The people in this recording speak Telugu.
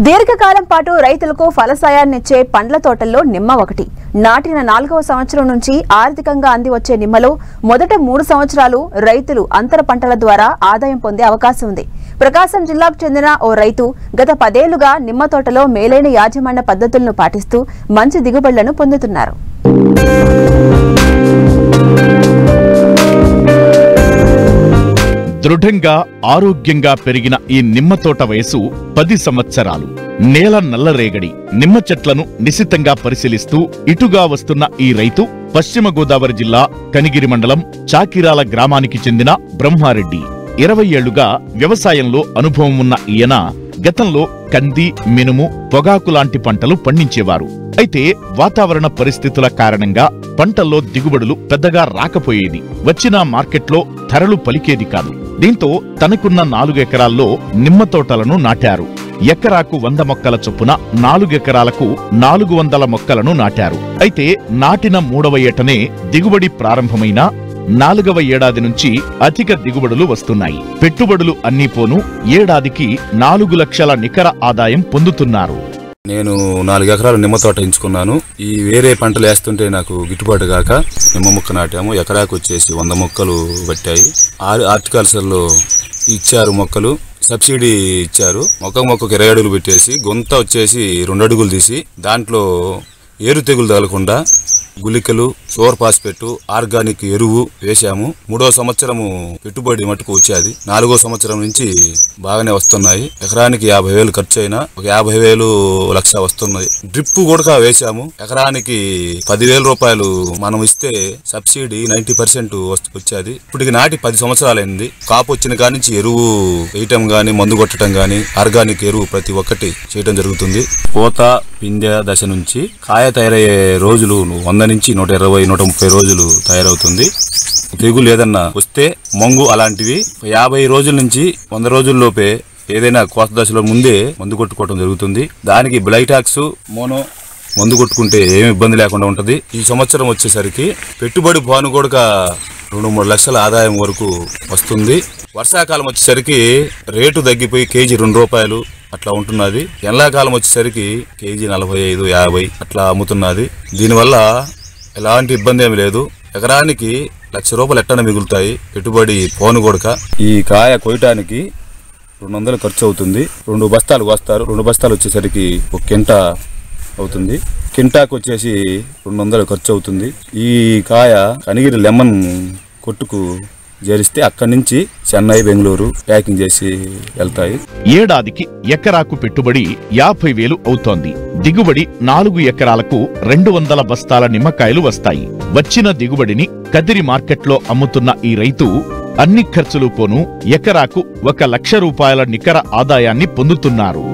దీర్ఘకాలం పాటు రైతులకు ఫలసాయాన్నిచ్చే పండ్ల తోటల్లో నిమ్మ ఒకటి. నాటిన 4వ సంవత్సరం నుంచి ఆర్థికంగా అంది వచ్చే నిమ్మలో మొదట 3 సంవత్సరాలు రైతులు అంతర పంటల ద్వారా ఆదాయం పొందే అవకాశం ఉంది. ప్రకాశం జిల్లాకు చెందిన ఓ రైతు గత 10 ఏళ్లుగా నిమ్మ తోటలో మేలైన యాజమాన్య పద్ధతులను పాటిస్తూ మంచి దిగుబడులను పొందుతున్నారు. దృఢంగా ఆరోగ్యంగా పెరిగిన ఈ నిమ్మ తోట వయసు 10 సంవత్సరాలు. నేల నల్లరేగడి నిమ్మ చెట్లను నిశితంగా పరిశీలిస్తూ ఇటుగా వస్తున్న ఈ రైతు పశ్చిమ గోదావరి జిల్లా కనిగిరి మండలం చాకిరాల గ్రామానికి చెందిన బ్రహ్మారెడ్డి. 20 ఏళ్లుగా వ్యవసాయంలో అనుభవం ఉన్న ఈయన గతంలో కంది, మినుము, పొగాకు లాంటి పంటలు పండించేవారు. అయితే వాతావరణ పరిస్థితుల కారణంగా పంటల్లో దిగుబడులు పెద్దగా రాకపోయేది. వచ్చిన మార్కెట్లో ధరలు పలికేది కాదు. దీంతో తనకున్న 4 ఎకరాల్లో నిమ్మ తోటలను నాటారు. ఎకరాకు 100 మొక్కల చొప్పున 4 ఎకరాలకు 400 మొక్కలను నాటారు. అయితే నాటిన 3వ ఏటనే దిగుబడి ప్రారంభమైన 4వ ఏడాది నుంచి అధిక దిగుబడులు వస్తున్నాయి. పెట్టుబడులు అన్నీ పోను ఏడాదికి 4 లక్షల నికర ఆదాయం పొందుతున్నారు. నేను 4 ఎకరాలు నిమ్మ తోట ఎంచుకున్నాను. ఈ వేరే పంటలు వేస్తుంటే నాకు గిట్టుబాటు కాక నిమ్మ మొక్క నాటాము. ఎకరాకు వచ్చేసి 100 మొక్కలు పట్టాయి. హార్టికల్చర్లో ఇచ్చారు మొక్కలు, సబ్సిడీ ఇచ్చారు. మొక్కకు 20 అడుగులు పెట్టేసి గుంత వచ్చేసి 2 అడుగులు తీసి దాంట్లో ఏరు తెగులు తగలకుండా గుళికలు, సోర్ పాస్పెట్టు, ఆర్గానిక్ ఎరువు వేశాము. 3వ సంవత్సరము పెట్టుబడి మట్టుకు వచ్చేది. 4వ సంవత్సరం నుంచి బాగానే వస్తున్నాయి. ఎకరానికి 50,000 ఖర్చు అయినా ఒక 50,000 లక్ష వస్తున్నాయి. డ్రిప్ కూడా వేశాము. ఎకరానికి 10,000 రూపాయలు మనం ఇస్తే సబ్సిడీ 90% వచ్చేది. ఇప్పటికి నాటి 10 సంవత్సరాలైంది. కాపు వచ్చిన కాడి నుంచి ఎరువు వేయటం గాని, మందు కొట్టడం గాని, ఆర్గానిక్ ఎరువు ప్రతి ఒక్కటి చేయడం జరుగుతుంది. పూత పిందె దశ నుంచి కాయ తయారయ్యే రోజులు 100 నుంచి 120, 130 రోజులు తయారవుతుంది. తెగులు ఏదన్నా వస్తే మంగు అలాంటివి 50 రోజుల నుంచి 100 రోజుల్లోపే ఏదైనా కోత దశలో ముందే మందు కొట్టుకోవడం జరుగుతుంది. దానికి బ్లైటాక్స్, మోనో మందు కొట్టుకుంటే ఏమి ఇబ్బంది లేకుండా ఉంటది. ఈ సంవత్సరం వచ్చేసరికి పెట్టుబడి భాను కూడా 2-3 లక్షల ఆదాయం వరకు వస్తుంది. వర్షాకాలం వచ్చేసరికి రేటు తగ్గిపోయి కేజీ 2 రూపాయలు అట్లా ఉంటున్నది. ఎండాకాలం వచ్చేసరికి కేజీ 45, 50 అట్లా అమ్ముతున్నది. దీనివల్ల ఎలాంటి ఇబ్బంది ఏమి లేదు. ఎకరానికి 1,00,000 రూపాయలు ఎట్టన మిగులుతాయి పెట్టుబడి పోను కొడక. ఈ కాయ కొయ్యటానికి 200 ఖర్చు అవుతుంది. 2 బస్తాలు కోస్తారు. 2 బస్తాలు వచ్చేసరికి 1 కింటా అవుతుంది. కింటాకు వచ్చేసి 200 ఖర్చు అవుతుంది. ఈ కాయ కనిగిరి లెమన్ కొట్టుకు చేరిస్తే అక్కడి నుంచి చెన్నై, బెంగళూరు ప్యాకింగ్ చేసి వెళ్తాయి. ఏడాదికి ఎకరాకు పెట్టుబడి 50,000 అవుతోంది. దిగుబడి 4 ఎకరాలకు 200 బస్తాల నిమ్మకాయలు వస్తాయి. వచ్చిన దిగుబడిని కదిరి మార్కెట్లో అమ్ముతున్న ఈ రైతు అన్ని ఖర్చులు పోను ఎకరాకు 1,00,000 రూపాయల నికర ఆదాయాన్ని పొందుతున్నారు.